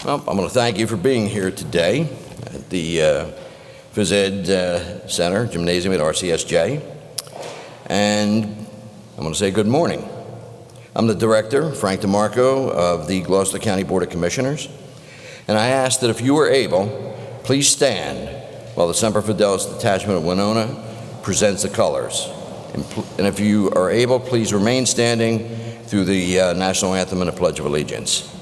Well, I'm going to thank you for being here today at the Phys Ed Center Gymnasium at RCSJ. And I'm going to say good morning. I'm the director, Frank DeMarco, of the Gloucester County Board of Commissioners. And I ask that if you are able, please stand while the Semper Fidelis Detachment of Winona presents the colors. And if you are able, please remain standing through the National Anthem and the Pledge of Allegiance.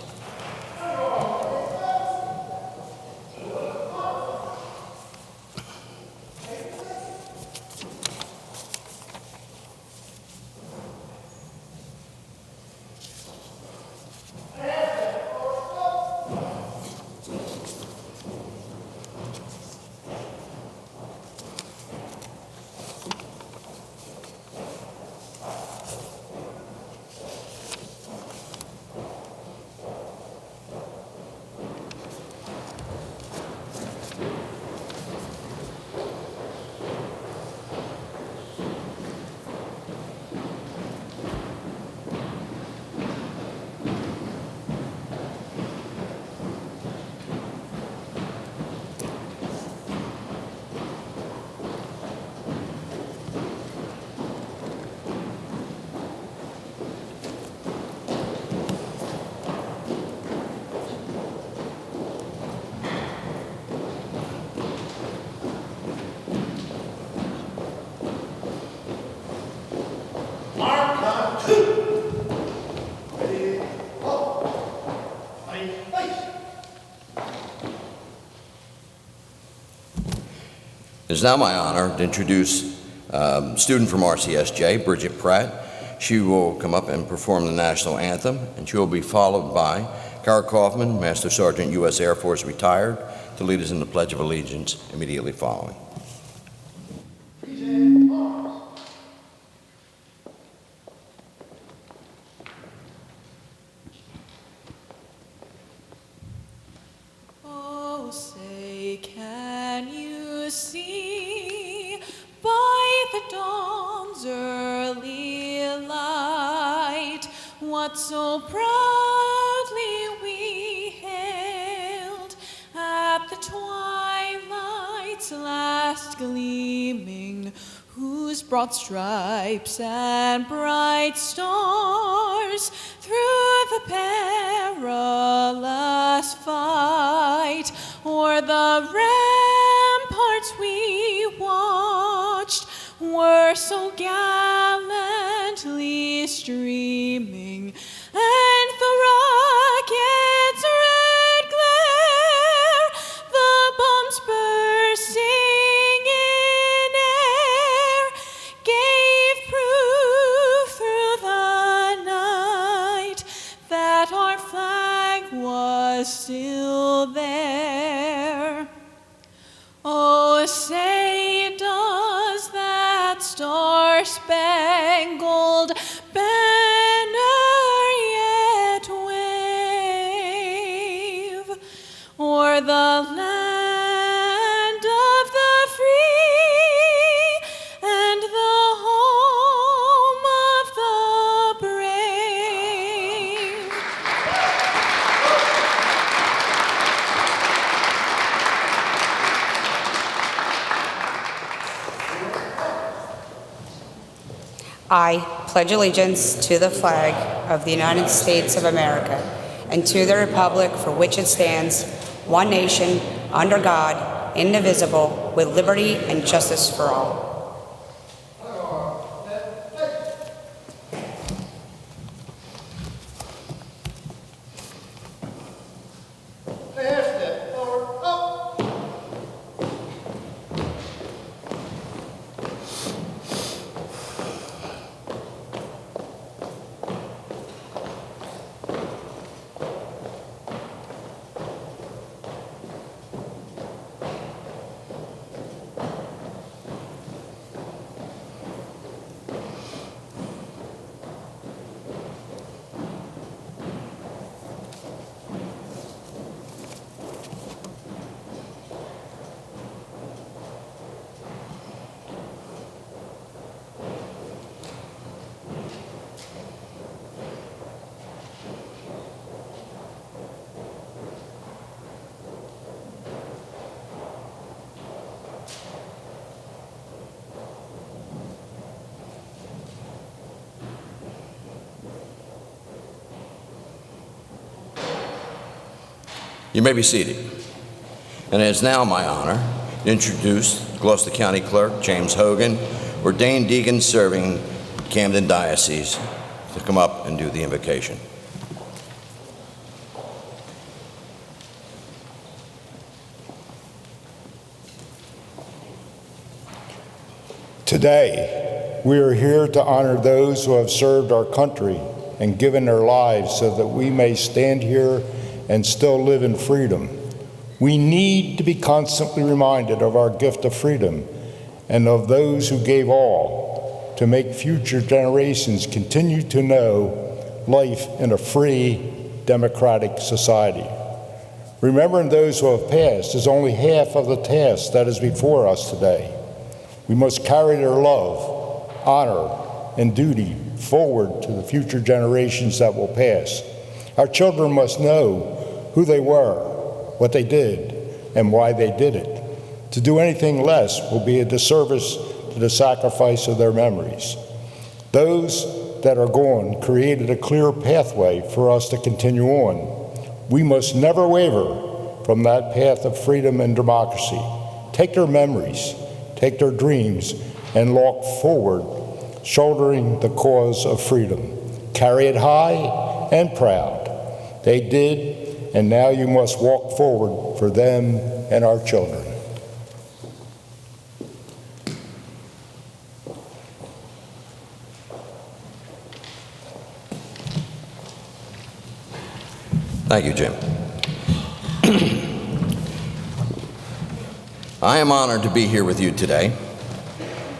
It is now my honor to introduce a student from RCSJ, Bridget Pratt. She will come up and perform the national anthem, and she will be followed by Kara Kaufman, Master Sergeant, U.S. Air Force, retired, to lead us in the Pledge of Allegiance immediately following. Oh, say, can you see by the dawn's early light what so proudly we hailed at the twilight's last gleaming, whose broad stripes and bright stars through the perilous fight o'er the ramparts we watched were so gallantly streaming, and the rocket's red glare, the bombs bursting in air, gave proof through the night that our flag was still there. Oh, say, does that star-spangled banner yet wave o'er the land of the free and the home of the brave? I pledge allegiance to the flag of the United States of America and to the republic for which it stands, one nation, under God, indivisible, with liberty and justice for all. You may be seated. And it is now my honor to introduce Gloucester County Clerk James Hogan, ordained deacon serving Camden Diocese, to come up and do the invocation. Today, we are here to honor those who have served our country and given their lives so that we may stand here and still live in freedom. We need to be constantly reminded of our gift of freedom and of those who gave all to make future generations continue to know life in a free, democratic society. Remembering those who have passed is only half of the task that is before us today. We must carry their love, honor, and duty forward to the future generations that will pass. Our children must know who they were, what they did, and why they did it. To do anything less will be a disservice to the sacrifice of their memories. Those that are gone created a clear pathway for us to continue on. We must never waver from that path of freedom and democracy. Take their memories, take their dreams, and walk forward, shouldering the cause of freedom. Carry it high and proud. They did, and now you must walk forward for them and our children. Thank you, Jim. I am honored to be here with you today,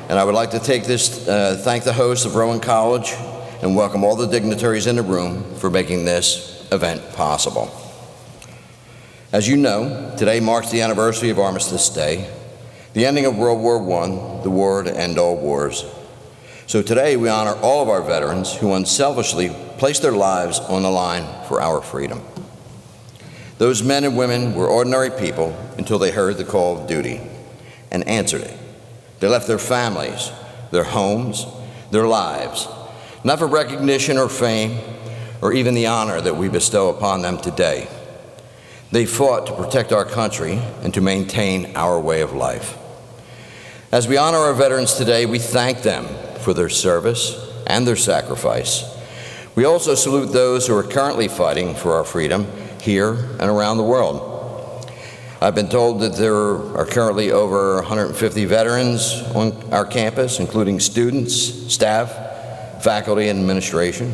and I would like to thank the hosts of Rowan College and welcome all the dignitaries in the room for making this event possible. As you know, today marks the anniversary of Armistice Day, the ending of World War I, the war to end all wars. So today we honor all of our veterans who unselfishly placed their lives on the line for our freedom. Those men and women were ordinary people until they heard the call of duty and answered it. They left their families, their homes, their lives, not for recognition or fame or even the honor that we bestow upon them today. They fought to protect our country and to maintain our way of life. As we honor our veterans today, we thank them for their service and their sacrifice. We also salute those who are currently fighting for our freedom here and around the world. I've been told that there are currently over 150 veterans on our campus, including students, staff, faculty, and administration.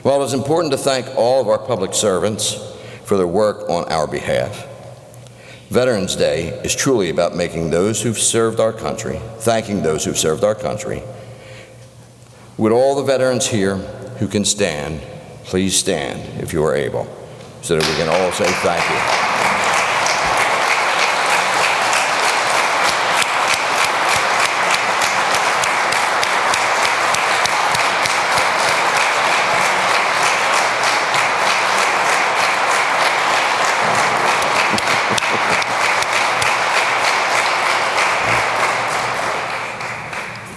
While it is important to thank all of our public servants for their work on our behalf, Veterans Day is truly about making those who've served our country, thanking those who've served our country. Would all the veterans here who can stand, please stand if you are able, so that we can all say thank you.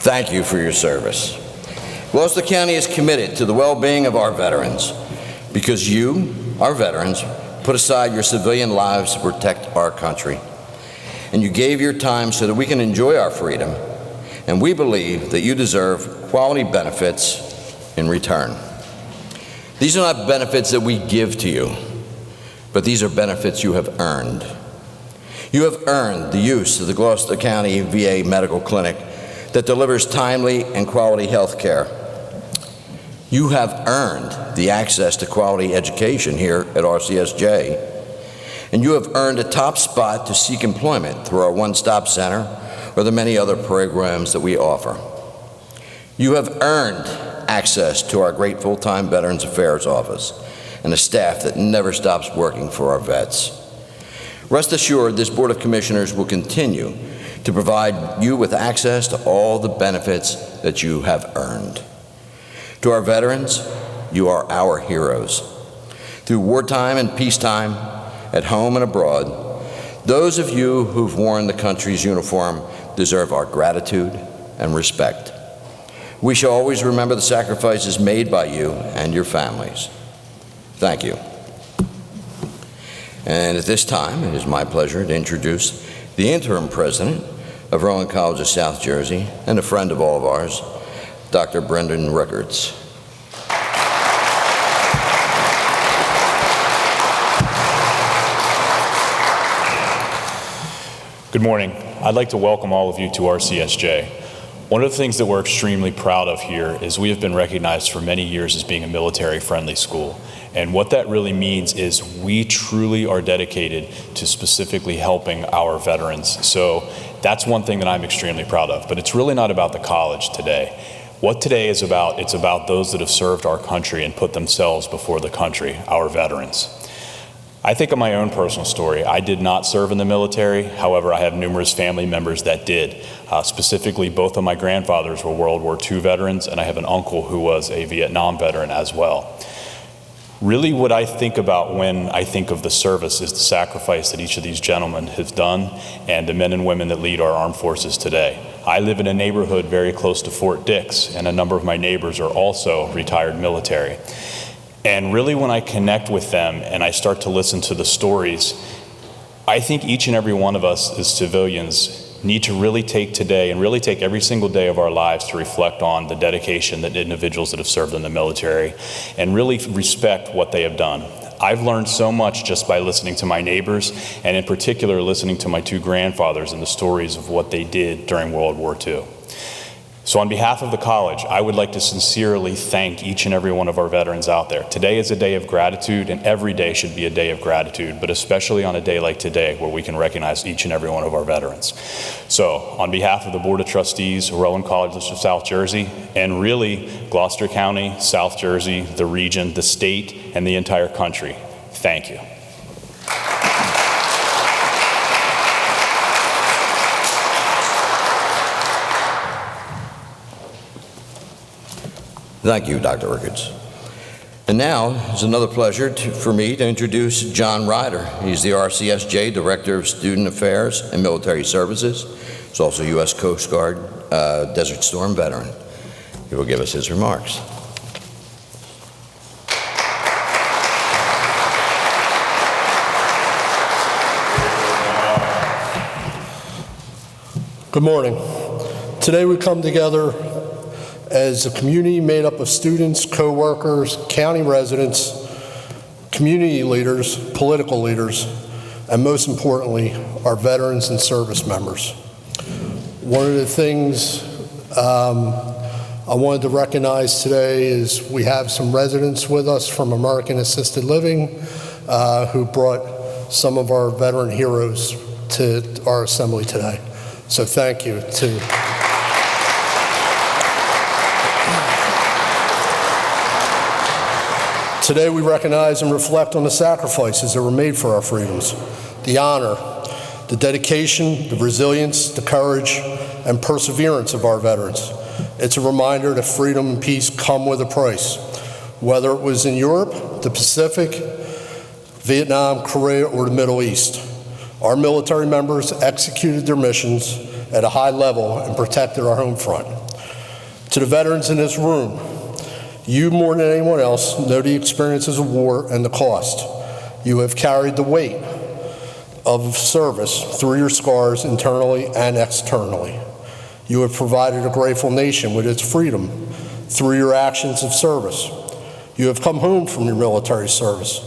Thank you for your service. Gloucester County is committed to the well-being of our veterans because you, our veterans, put aside your civilian lives to protect our country. And you gave your time so that we can enjoy our freedom, and we believe that you deserve quality benefits in return. These are not benefits that we give to you, but these are benefits you have earned. You have earned the use of the Gloucester County VA Medical Clinic that delivers timely and quality health care. You have earned the access to quality education here at RCSJ, and you have earned a top spot to seek employment through our one-stop center or the many other programs that we offer. You have earned access to our great full-time Veterans Affairs office and a staff that never stops working for our vets. Rest assured, this Board of Commissioners will continue to provide you with access to all the benefits that you have earned. To our veterans, you are our heroes. Through wartime and peacetime, at home and abroad, those of you who've worn the country's uniform deserve our gratitude and respect. We shall always remember the sacrifices made by you and your families. Thank you. And at this time, it is my pleasure to introduce the interim president of Rowan College of South Jersey and a friend of all of ours, Dr. Brendan Rickards. Good morning. I'd like to welcome all of you to RCSJ. One of the things that we're extremely proud of here is we have been recognized for many years as being a military-friendly school. And what that really means is we truly are dedicated to specifically helping our veterans. So that's one thing that I'm extremely proud of. But it's really not about the college today. What today is about, it's about those that have served our country and put themselves before the country, our veterans. I think of my own personal story. I did not serve in the military. However, I have numerous family members that did. Specifically, both of my grandfathers were World War II veterans, and I have an uncle who was a Vietnam veteran as well. Really, what I think about when I think of the service is the sacrifice that each of these gentlemen has done and the men and women that lead our armed forces today. I live in a neighborhood very close to Fort Dix, and a number of my neighbors are also retired military. And really, when I connect with them and I start to listen to the stories, I think each and every one of us as civilians need to really take today and really take every single day of our lives to reflect on the dedication that individuals that have served in the military and really respect what they have done. I've learned so much just by listening to my neighbors, and in particular listening to my two grandfathers and the stories of what they did during World War II. So on behalf of the college, I would like to sincerely thank each and every one of our veterans out there. Today is a day of gratitude, and every day should be a day of gratitude, but especially on a day like today where we can recognize each and every one of our veterans. So on behalf of the Board of Trustees, Rowan College of South Jersey, and really Gloucester County, South Jersey, the region, the state, and the entire country, thank you. Thank you, Dr. Rickards. And now it's another pleasure for me to introduce John Ryder. He's the RCSJ Director of Student Affairs and Military Services. He's also U.S. Coast Guard Desert Storm veteran. He will give us his remarks. Good morning. Today we come together as a community made up of students, co-workers, county residents, community leaders, political leaders, and most importantly, our veterans and service members. One of the things I wanted to recognize today is we have some residents with us from American Assisted Living who brought some of our veteran heroes to our assembly today. So thank you to Today we recognize and reflect on the sacrifices that were made for our freedoms, the honor, the dedication, the resilience, the courage, and perseverance of our veterans. It's a reminder that freedom and peace come with a price. Whether it was in Europe, the Pacific, Vietnam, Korea, or the Middle East, our military members executed their missions at a high level and protected our home front. To the veterans in this room, you more than anyone else know the experiences of war and the cost. You have carried the weight of service through your scars internally and externally. You have provided a grateful nation with its freedom through your actions of service. You have come home from your military service,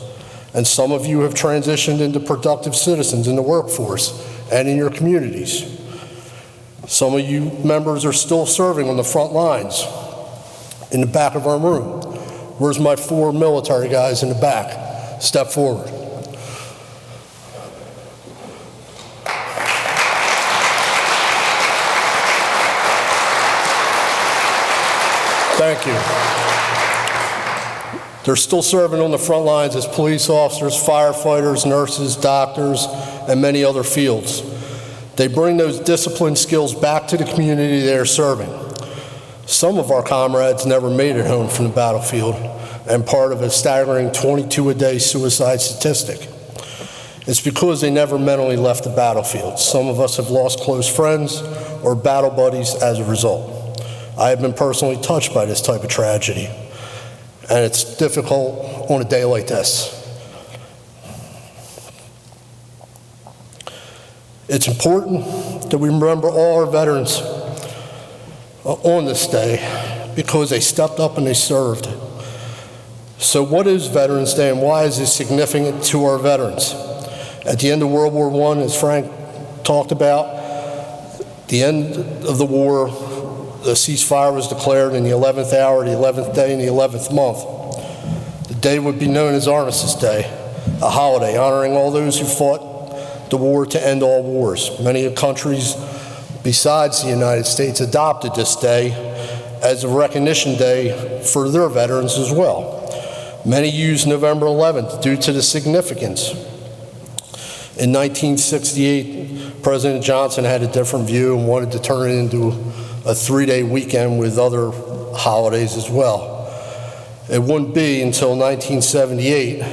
and some of you have transitioned into productive citizens in the workforce and in your communities. Some of you members are still serving on the front lines in the back of our room. Where's my 4 military guys in the back? Step forward. Thank you. They're still serving on the front lines as police officers, firefighters, nurses, doctors, and many other fields. They bring those discipline skills back to the community they are serving. Some of our comrades never made it home from the battlefield, and part of a staggering 22-a-day suicide statistic. It's because they never mentally left the battlefield. Some of us have lost close friends or battle buddies as a result. I have been personally touched by this type of tragedy, and it's difficult on a day like this. It's important that we remember all our veterans on this day because they stepped up and they served. So what is Veterans Day and why is it significant to our veterans? At the end of World War I, as Frank talked about, the end of the war, the ceasefire was declared in the 11th hour, the 11th day, and the 11th month. The day would be known as Armistice Day, a holiday honoring all those who fought the war to end all wars. Many countries besides the United States adopted this day as a recognition day for their veterans as well. Many use November 11th due to the significance. In 1968, President Johnson had a different view and wanted to turn it into a 3-day weekend with other holidays as well. It wouldn't be until 1978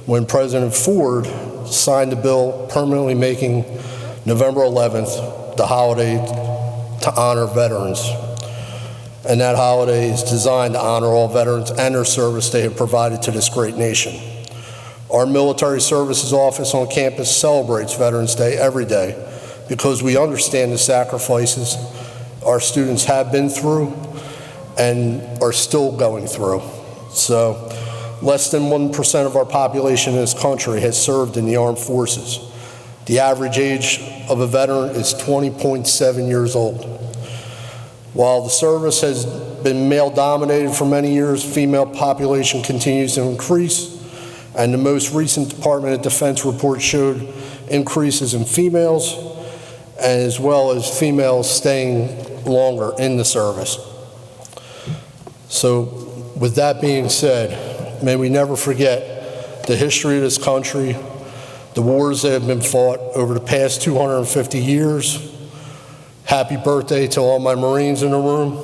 when President Ford signed a bill permanently making November 11th the holiday to honor veterans. And that holiday is designed to honor all veterans and their service they have provided to this great nation. Our Military Services Office on campus celebrates Veterans Day every day because we understand the sacrifices our students have been through and are still going through. So less than 1% of our population in this country has served in the armed forces. The average age of a veteran is 20.7 years old. While the service has been male-dominated for many years, female population continues to increase, and the most recent Department of Defense report showed increases in females, as well as females staying longer in the service. So with that being said, may we never forget the history of this country, the wars that have been fought over the past 250 years. Happy birthday to all my Marines in the room.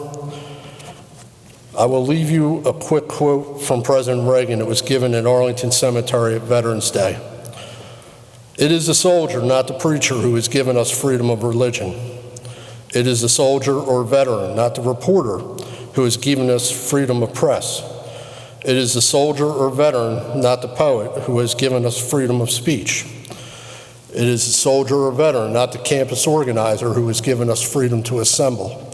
I will leave you a quick quote from President Reagan that was given at Arlington Cemetery at Veterans Day. "It is the soldier, not the preacher, who has given us freedom of religion. It is the soldier or veteran, not the reporter, who has given us freedom of press. It is the soldier or veteran, not the poet, who has given us freedom of speech. It is the soldier or veteran, not the campus organizer, who has given us freedom to assemble.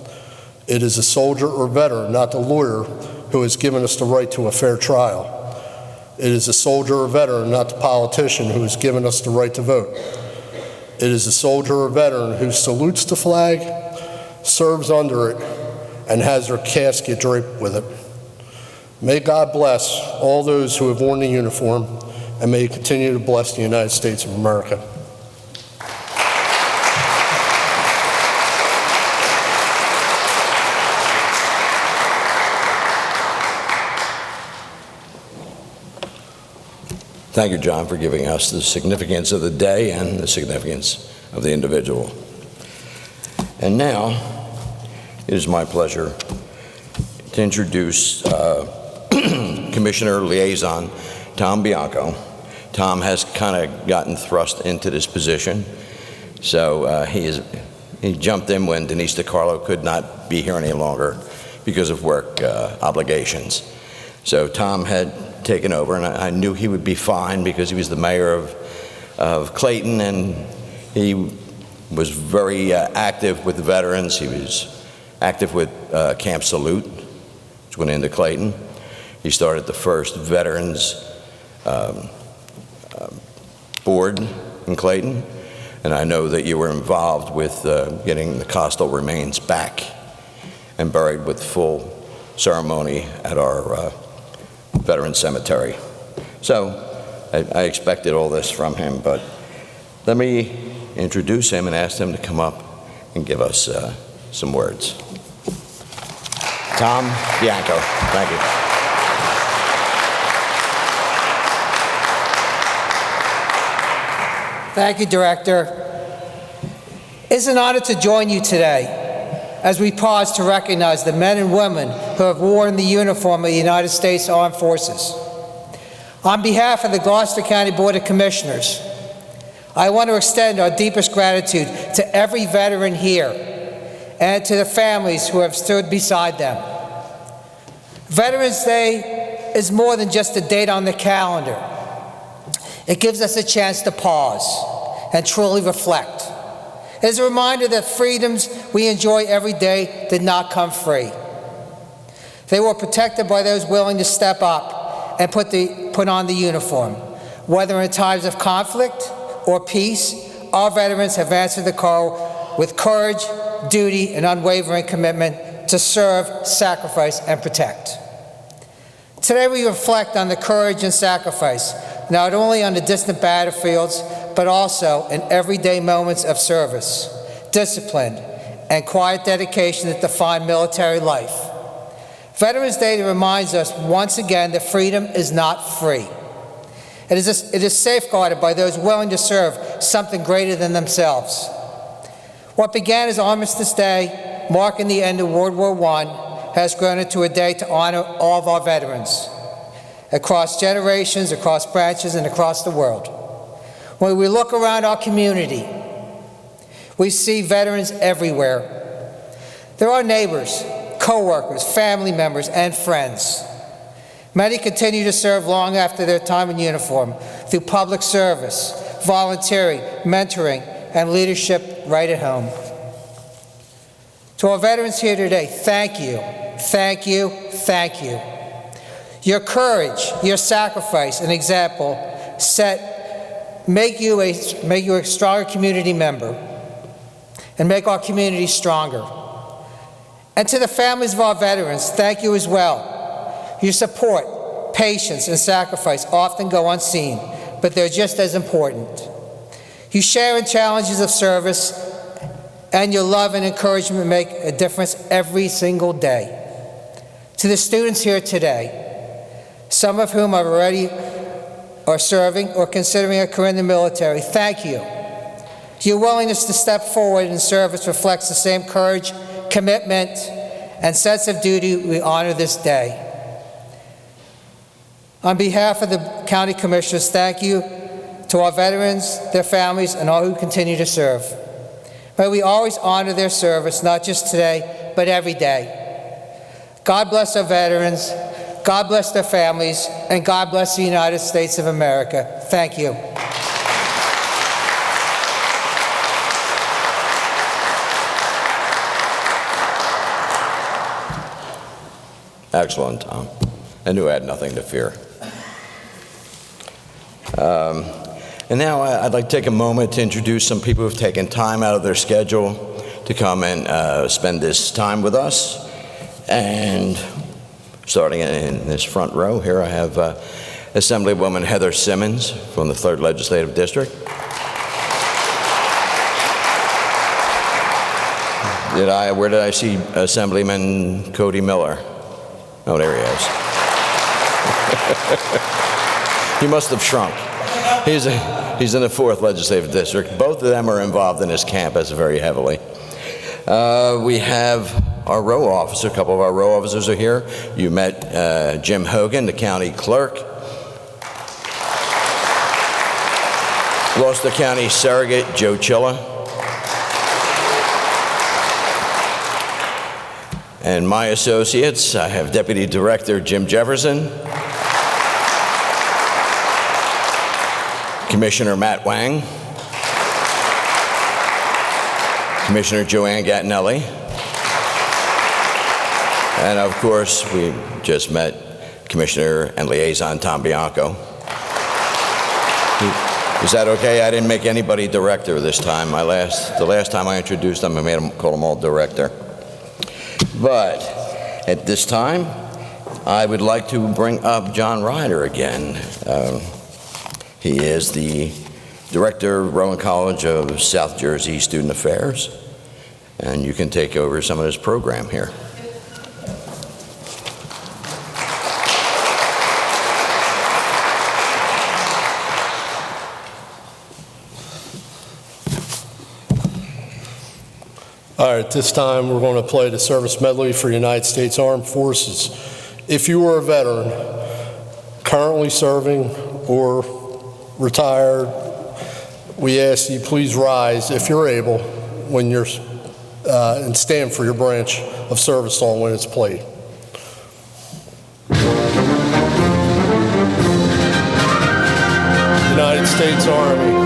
It is the soldier or veteran, not the lawyer, who has given us the right to a fair trial. It is the soldier or veteran, not the politician, who has given us the right to vote. It is the soldier or veteran who salutes the flag, serves under it, and has their casket draped with it. May God bless all those who have worn the uniform, and may He continue to bless the United States of America." Thank you, John, for giving us the significance of the day and the significance of the individual. And now, it is my pleasure to introduce Commissioner Liaison Tom Bianco. Tom has kind of gotten thrust into this position, so he jumped in when Denise DiCarlo could not be here any longer because of work obligations. So Tom had taken over, and I knew he would be fine because he was the mayor of Clayton, and he was very active with the veterans. He was active with Camp Salute, which went into Clayton. He started the first veterans board in Clayton, and I know that you were involved with getting the Coastal remains back and buried with full ceremony at our Veterans Cemetery. So I expected all this from him, but let me introduce him and ask him to come up and give us some words. Tom Bianco, thank you. Thank you, Director. It's an honor to join you today as we pause to recognize the men and women who have worn the uniform of the United States Armed Forces. On behalf of the Gloucester County Board of Commissioners, I want to extend our deepest gratitude to every veteran here and to the families who have stood beside them. Veterans Day is more than just a date on the calendar. It gives us a chance to pause and truly reflect. It is a reminder that freedoms we enjoy every day did not come free. They were protected by those willing to step up and put on the uniform. Whether in times of conflict or peace, our veterans have answered the call with courage, duty, and unwavering commitment to serve, sacrifice, and protect. Today we reflect on the courage and sacrifice, not only on the distant battlefields, but also in everyday moments of service, discipline, and quiet dedication that define military life. Veterans Day reminds us once again that freedom is not free. It is safeguarded by those willing to serve something greater than themselves. What began as Armistice Day, marking the end of World War I, has grown into a day to honor all of our veterans, across generations, across branches, and across the world. When we look around our community, we see veterans everywhere. There are neighbors, co-workers, family members, and friends. Many continue to serve long after their time in uniform through public service, volunteering, mentoring, and leadership right at home. To our veterans here today, thank you, thank you, thank you. Your courage, your sacrifice, and example make you a stronger community member and make our community stronger. And to the families of our veterans, thank you as well. Your support, patience, and sacrifice often go unseen, but they're just as important. You share in challenges of service, and your love and encouragement make a difference every single day. To the students here today, some of whom are serving or considering a career in the military, thank you. Your willingness to step forward in service reflects the same courage, commitment, and sense of duty we honor this day. On behalf of the County Commissioners, thank you to our veterans, their families, and all who continue to serve. May we always honor their service, not just today, but every day. God bless our veterans, God bless their families, and God bless the United States of America. Thank you. Excellent, Tom. I knew I had nothing to fear. And now I'd like to take a moment to introduce some people who've taken time out of their schedule to come and spend this time with us. And starting in this front row here, I have Assemblywoman Heather Simmons from the 3rd Legislative District. Where did I see Assemblyman Cody Miller? Oh, there he is. He must have shrunk. He's in the 4th Legislative District. Both of them are involved in this campus very heavily. We have our row officer, a couple of our row officers are here. You met Jim Hogan, the county clerk. Gloucester County Surrogate Joe Chilla. And my associates, I have Deputy Director Jim Jefferson, Commissioner Matt Wang, Commissioner Joanne Gattinelli, and of course, we just met Commissioner and Liaison Tom Bianco. Is that okay? I didn't make anybody director this time. The last time I introduced them, I called them all director. But at this time, I would like to bring up John Ryder again. He is the Director of Rowan College of South Jersey Student Affairs, and you can take over some of his program here. All right, this time we're going to play the service medley for United States Armed Forces. If you are a veteran, currently serving or retired, we ask you please rise if you're able when you're and stand for your branch of service song when it's played. United States Army.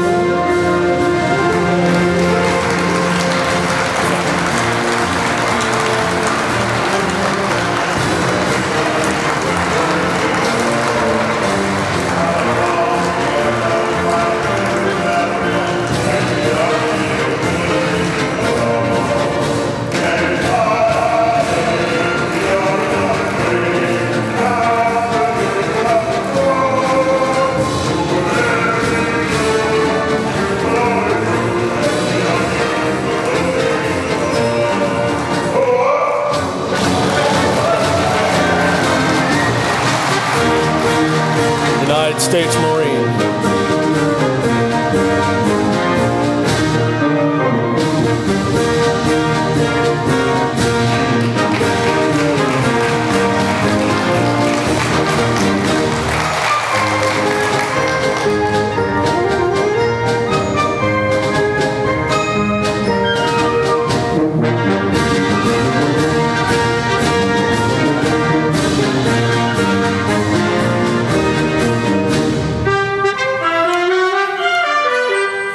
States Marine.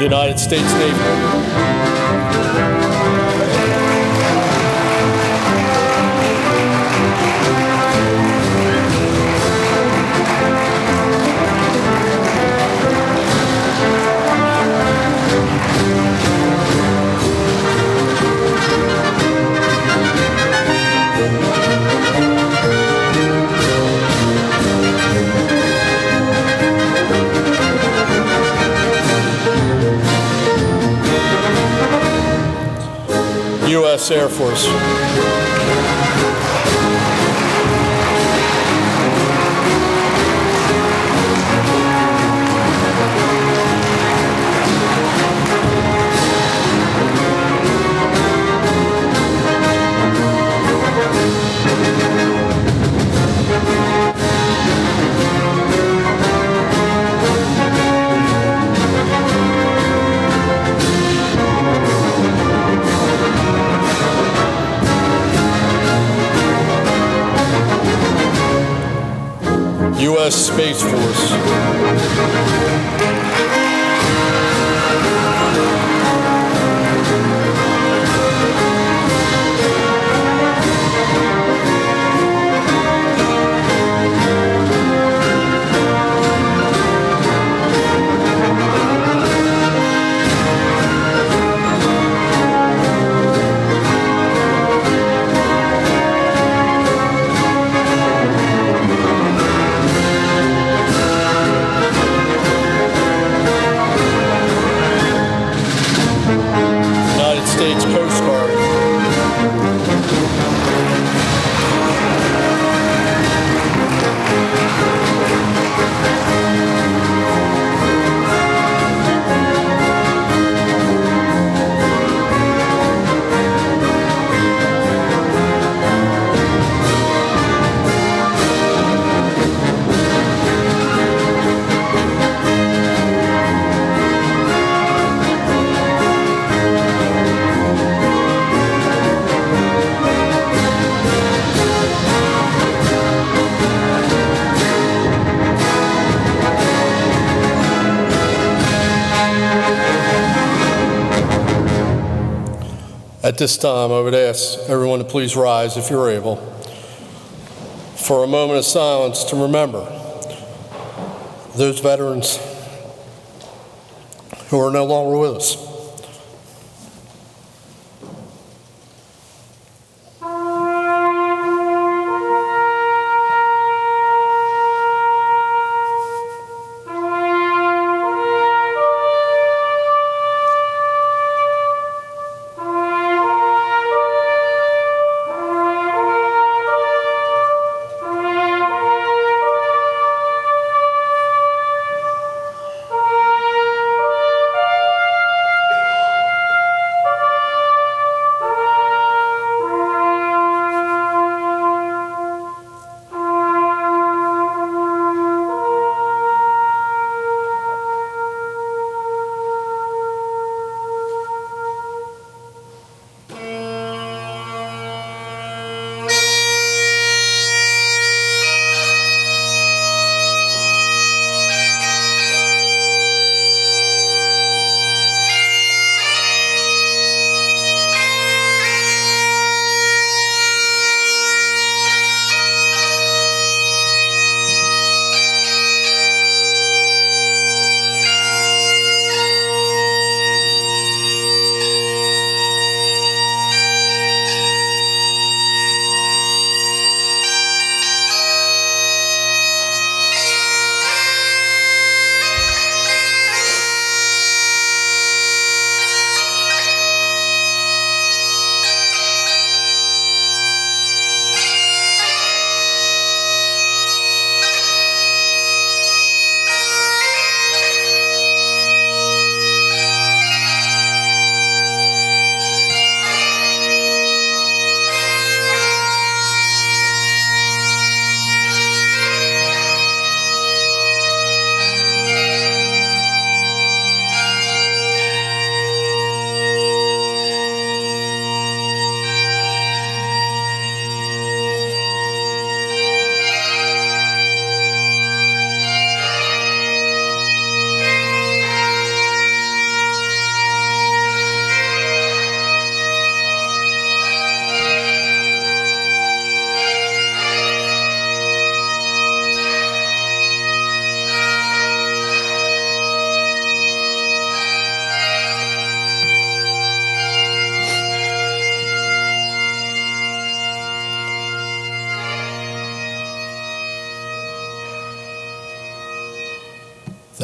United States Navy. U.S. Air Force. U.S. Space Force. United States Coast Guard. At this time, I would ask everyone to please rise if you're able for a moment of silence to remember those veterans who are no longer with us.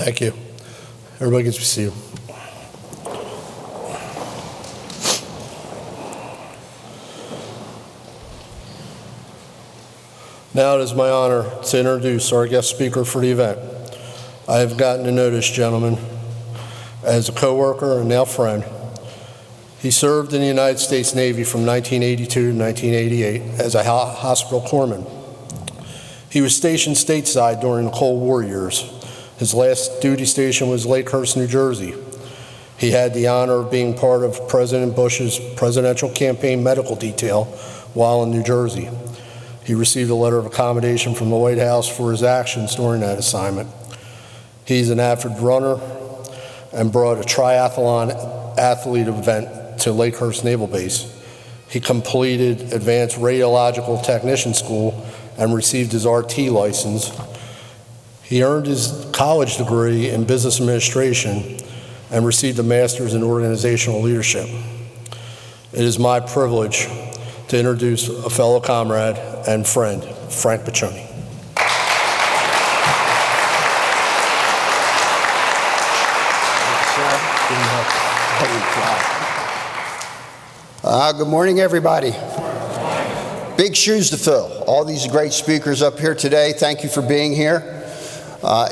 Thank you. Everybody gets to see you. Now it is my honor to introduce our guest speaker for the event. I have gotten to know this gentleman as a coworker and now friend. He served in the United States Navy from 1982 to 1988 as a hospital corpsman. He was stationed stateside during the Cold War years. His last duty station was Lakehurst, New Jersey. He had the honor of being part of President Bush's presidential campaign medical detail while in New Jersey. He received a letter of accommodation from the White House for his actions during that assignment. He's an avid runner and brought a triathlon athlete event to Lakehurst Naval Base. He completed advanced radiological technician school and received his RT license. He earned his college degree in business administration and received a master's in organizational leadership. It is my privilege to introduce a fellow comrade and friend, Frank Piccioni. Good morning, everybody. Big shoes to fill. All these great speakers up here today, thank you for being here.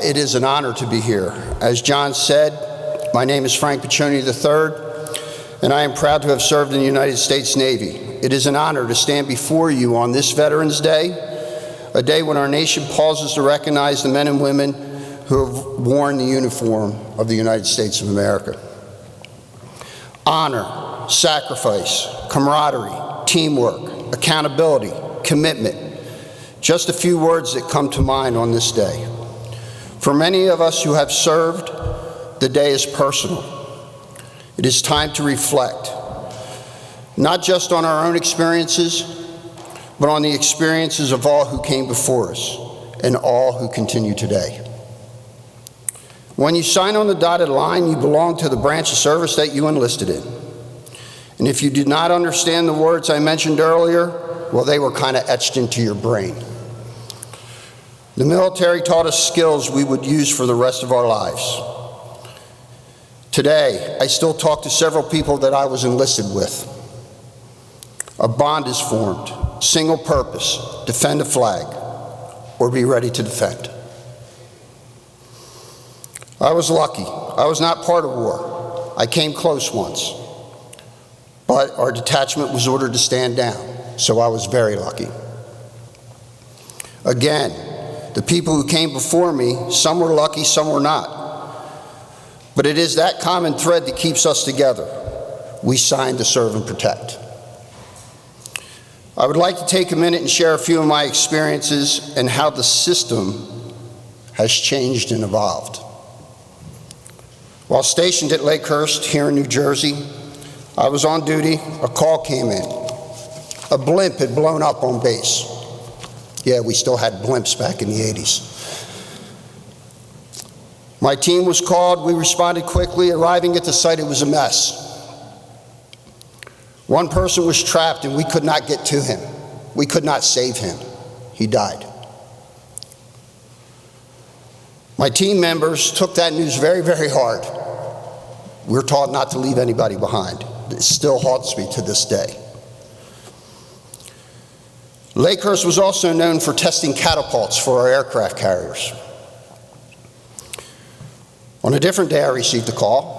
It is an honor to be here. As John said, my name is Frank Piccioni III, and I am proud to have served in the United States Navy. It is an honor to stand before you on this Veterans Day, a day when our nation pauses to recognize the men and women who have worn the uniform of the United States of America. Honor, sacrifice, camaraderie, teamwork, accountability, commitment. Just a few words that come to mind on this day. For many of us who have served, the day is personal. It is time to reflect, not just on our own experiences, but on the experiences of all who came before us and all who continue today. When you sign on the dotted line, you belong to the branch of service that you enlisted in. And if you did not understand the words I mentioned earlier, well, they were kind of etched into your brain. The military taught us skills we would use for the rest of our lives. Today, I still talk to several people that I was enlisted with. A bond is formed, single purpose, defend a flag, or be ready to defend. I was lucky. I was not part of war. I came close once, but our detachment was ordered to stand down, so I was very lucky. Again, the people who came before me, some were lucky, some were not. But it is that common thread that keeps us together. We signed to serve and protect. I would like to take a minute and share a few of my experiences and how the system has changed and evolved. While stationed at Lakehurst here in New Jersey, I was on duty. A call came in. A blimp had blown up on base. Yeah, we still had blimps back in the 80s. My team was called. We responded quickly. Arriving at the site, it was a mess. One person was trapped and we could not get to him. We could not save him. He died. My team members took that news very, very hard. We're taught not to leave anybody behind. It still haunts me to this day. Lakehurst was also known for testing catapults for our aircraft carriers. On a different day, I received a call.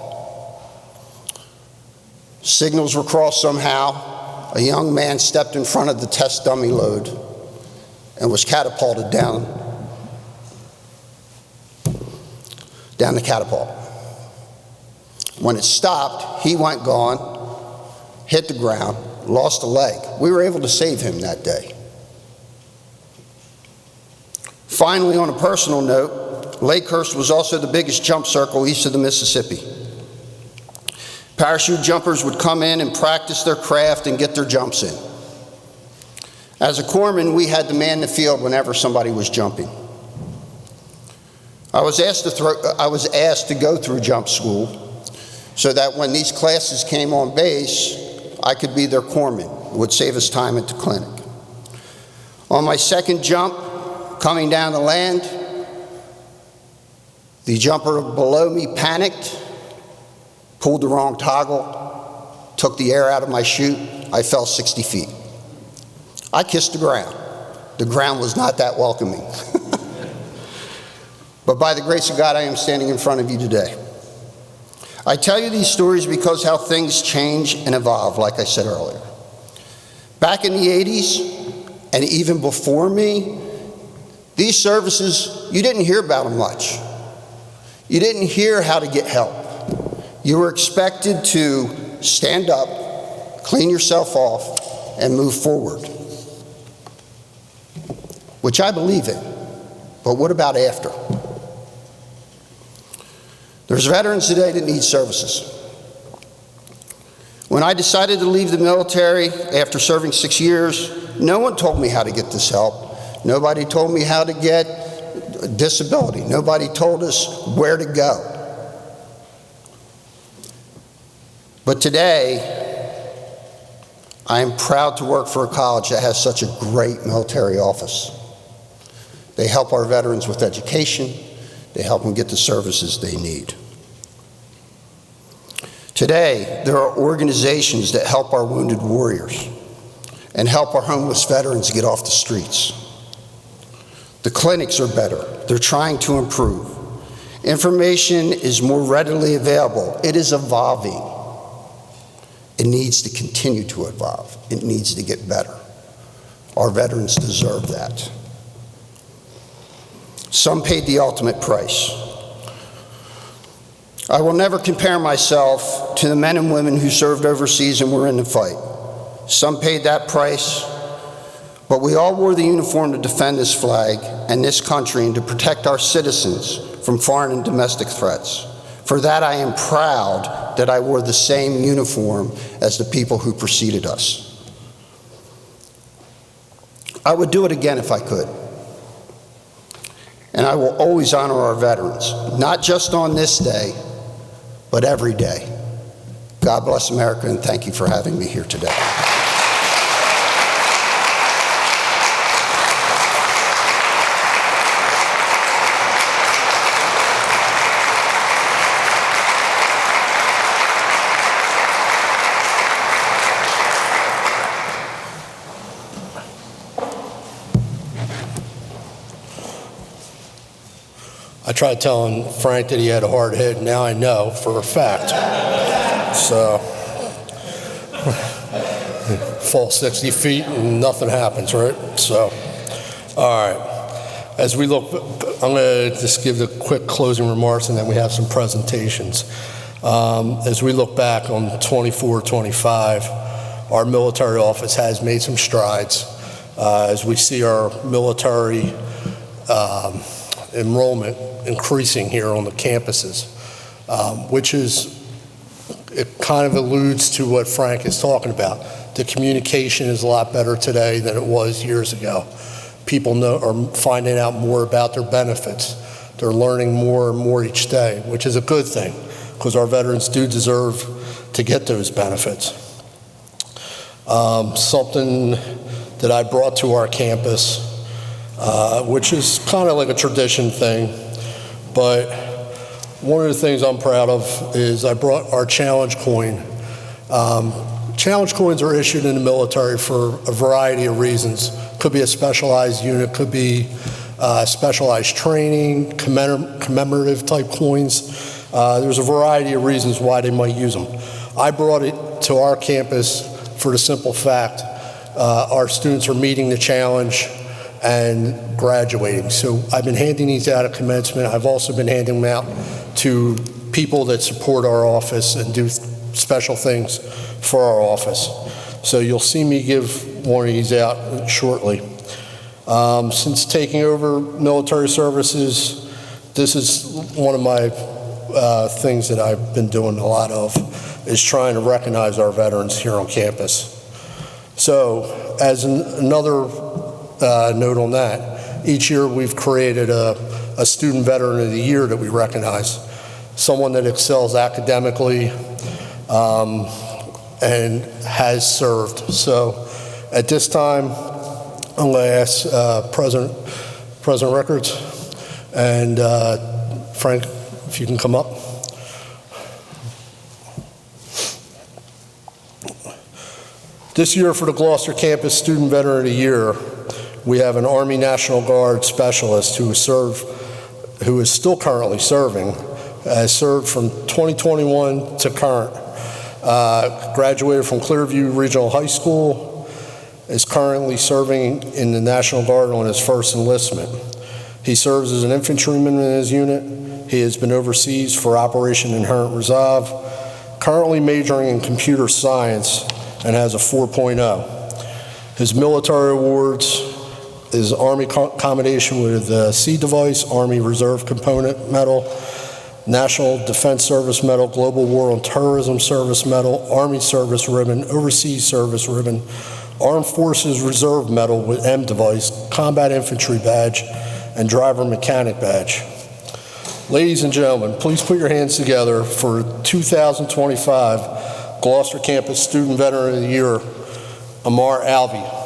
Signals were crossed somehow. A young man stepped in front of the test dummy load and was catapulted down the catapult. When it stopped, he went gone, hit the ground, lost a leg. We were able to save him that day. Finally, on a personal note, Lakehurst was also the biggest jump circle east of the Mississippi. Parachute jumpers would come in and practice their craft and get their jumps in. As a corpsman, we had to man the field whenever somebody was jumping. I was asked to go through jump school so that when these classes came on base, I could be their corpsman. It would save us time at the clinic. On my second jump, coming down the land, The jumper below me panicked, pulled the wrong toggle, took the air out of my chute. I fell 60 feet. I kissed the ground. The ground was not that welcoming. But by the grace of God, I am standing in front of you today. I tell you these stories because how things change and evolve, like I said earlier. Back in the 80s, and even before me, these services, you didn't hear about them much. You didn't hear how to get help. You were expected to stand up, clean yourself off, and move forward, which I believe in. But what about after? There's veterans today that need services. When I decided to leave the military after serving 6 years, no one told me how to get this help. Nobody told me how to get disability. Nobody told us where to go. But today, I am proud to work for a college that has such a great military office. They help our veterans with education. They help them get the services they need. Today, there are organizations that help our wounded warriors and help our homeless veterans get off the streets. The clinics are better. They're trying to improve. Information is more readily available. It is evolving. It needs to continue to evolve. It needs to get better. Our veterans deserve that. Some paid the ultimate price. I will never compare myself to the men and women who served overseas and were in the fight. Some paid that price, but we all wore the uniform to defend this flag and this country and to protect our citizens from foreign and domestic threats. For that, I am proud that I wore the same uniform as the people who preceded us. I would do it again if I could. And I will always honor our veterans, not just on this day, but every day. God bless America, and thank you for having me here today. I tried telling Frank that he had a hard head, and now I know for a fact. So, fall 60 feet and nothing happens, right? So, all right. As we look, I'm going to just give the quick closing remarks, and then we have some presentations. As we look back on 24-25, our military office has made some strides. As we see our military enrollment increasing here on the campuses, which is, it kind of alludes to what Frank is talking about. The communication is a lot better today than it was years ago. People are finding out more about their benefits. They're learning more and more each day, which is a good thing, because our veterans do deserve to get those benefits. Something that I brought to our campus, which is kind of like a tradition thing, but one of the things I'm proud of is I brought our challenge coin. Challenge coins are issued in the military for a variety of reasons. Could be a specialized unit, could be specialized training, commemorative type coins. There's a variety of reasons why they might use them. I brought it to our campus for the simple fact our students are meeting the challenge and graduating. So I've been handing these out at commencement. I've also been handing them out to people that support our office and do special things for our office. So you'll see me give one of these out shortly. Since taking over military services, this is one of my things that I've been doing a lot of, is trying to recognize our veterans here on campus. So as another note on that, each year we've created a student veteran of the year that we recognize, someone that excels academically and has served. So at this time, I'm going to ask President Rickards and Frank, if you can come up. This year for the Gloucester Campus Student Veteran of the Year, we have an Army National Guard specialist who is still currently serving, has served from 2021 to current. Graduated from Clearview Regional High School, is currently serving in the National Guard on his first enlistment. He serves as an infantryman in his unit. He has been overseas for Operation Inherent Resolve, currently majoring in computer science and has a 4.0. His military awards is Army Commendation with a C device, Army Reserve Component Medal, National Defense Service Medal, Global War on Terrorism Service Medal, Army Service Ribbon, Overseas Service Ribbon, Armed Forces Reserve Medal with M device, Combat Infantry Badge, and Driver Mechanic Badge. Ladies and gentlemen, please put your hands together for 2025 Gloucester Campus Student Veteran of the Year, Amar Alvey.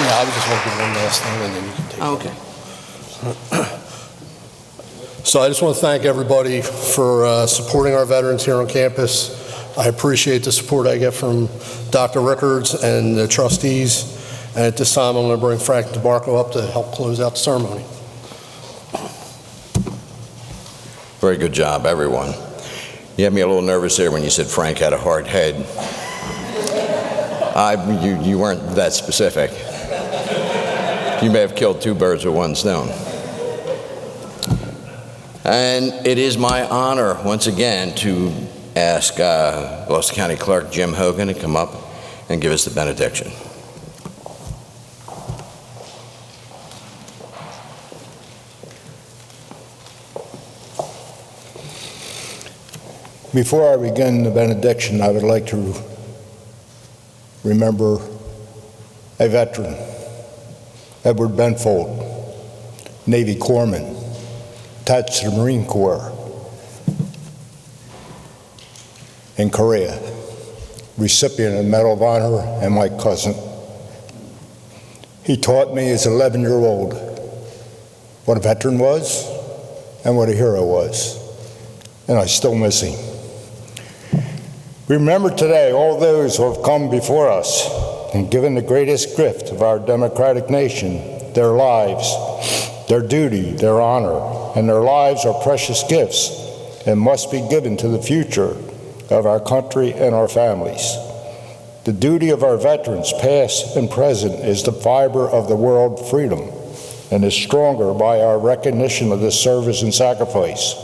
Yeah, I was just want to do one last thing and then you can take it. Okay. So I just want to thank everybody for supporting our veterans here on campus. I appreciate the support I get from Dr. Rickards and the trustees. And at this time, I'm going to bring Frank DeBarco up to help close out the ceremony. Very good job, everyone. You had me a little nervous there when you said Frank had a hard head. You weren't that specific. You may have killed two birds with one stone. And it is my honor, once again, to ask Gloucester County Clerk Jim Hogan to come up and give us the benediction. Before I begin the benediction, I would like to remember a veteran, Edward Benfold, Navy corpsman, attached to the Marine Corps in Korea, recipient of the Medal of Honor, and my cousin. He taught me as an 11-year-old what a veteran was and what a hero was, and I still miss him. We remember today all those who have come before us and given the greatest gift of our democratic nation, their lives, their duty, their honor, and their lives are precious gifts and must be given to the future of our country and our families. The duty of our veterans, past and present, is the fiber of the world freedom and is stronger by our recognition of this service and sacrifice.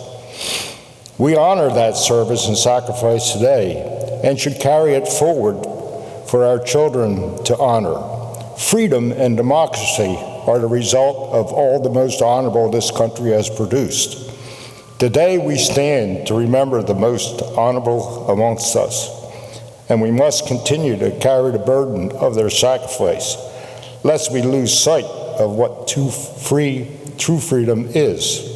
We honor that service and sacrifice today and should carry it forward for our children to honor. Freedom and democracy are the result of all the most honorable this country has produced. Today we stand to remember the most honorable amongst us, and we must continue to carry the burden of their sacrifice, lest we lose sight of what true freedom is.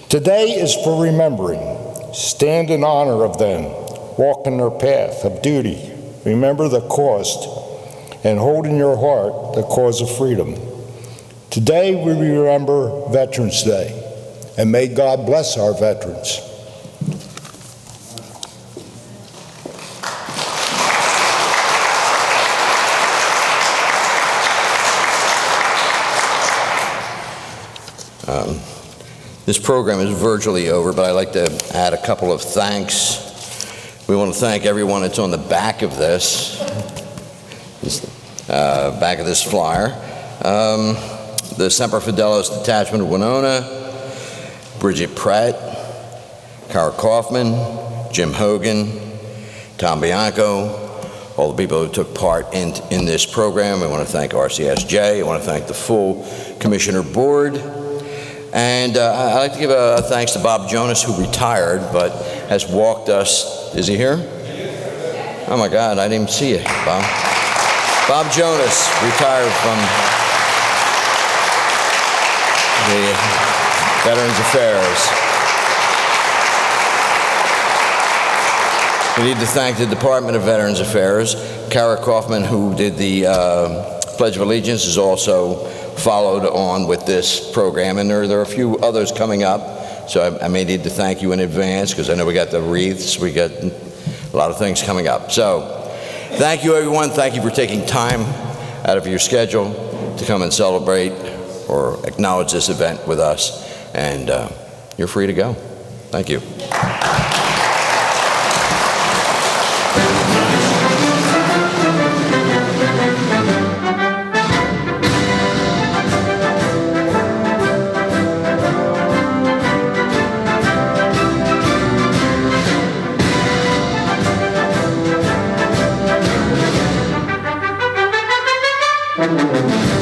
Today is for remembering. Stand in honor of them, walk in their path of duty, remember the cost, and hold in your heart the cause of freedom. Today we remember Veterans Day, and may God bless our veterans. This program is virtually over, but I'd like to add a couple of thanks. We want to thank everyone that's on the back of this flyer. The Semper Fidelis Detachment of Winona, Bridget Pratt, Kara Kaufman, Jim Hogan, Tom Bianco, all the people who took part in this program. I want to thank RCSJ. I want to thank the full Commissioner Board. And I'd like to give a thanks to Bob Jonas, who retired, but has walked us. Is he here? Oh my God, I didn't even see you, Bob. Bob Jonas retired from the Veterans Affairs. We need to thank the Department of Veterans Affairs. Kara Kaufman, who did the Pledge of Allegiance, is also followed on with this program, and there are a few others coming up, so I may need to thank you in advance, because I know we got the wreaths, we got a lot of things coming up. So thank you, everyone. Thank you for taking time out of your schedule to come and celebrate or acknowledge this event with us, and you're free to go. Thank you. Thank you.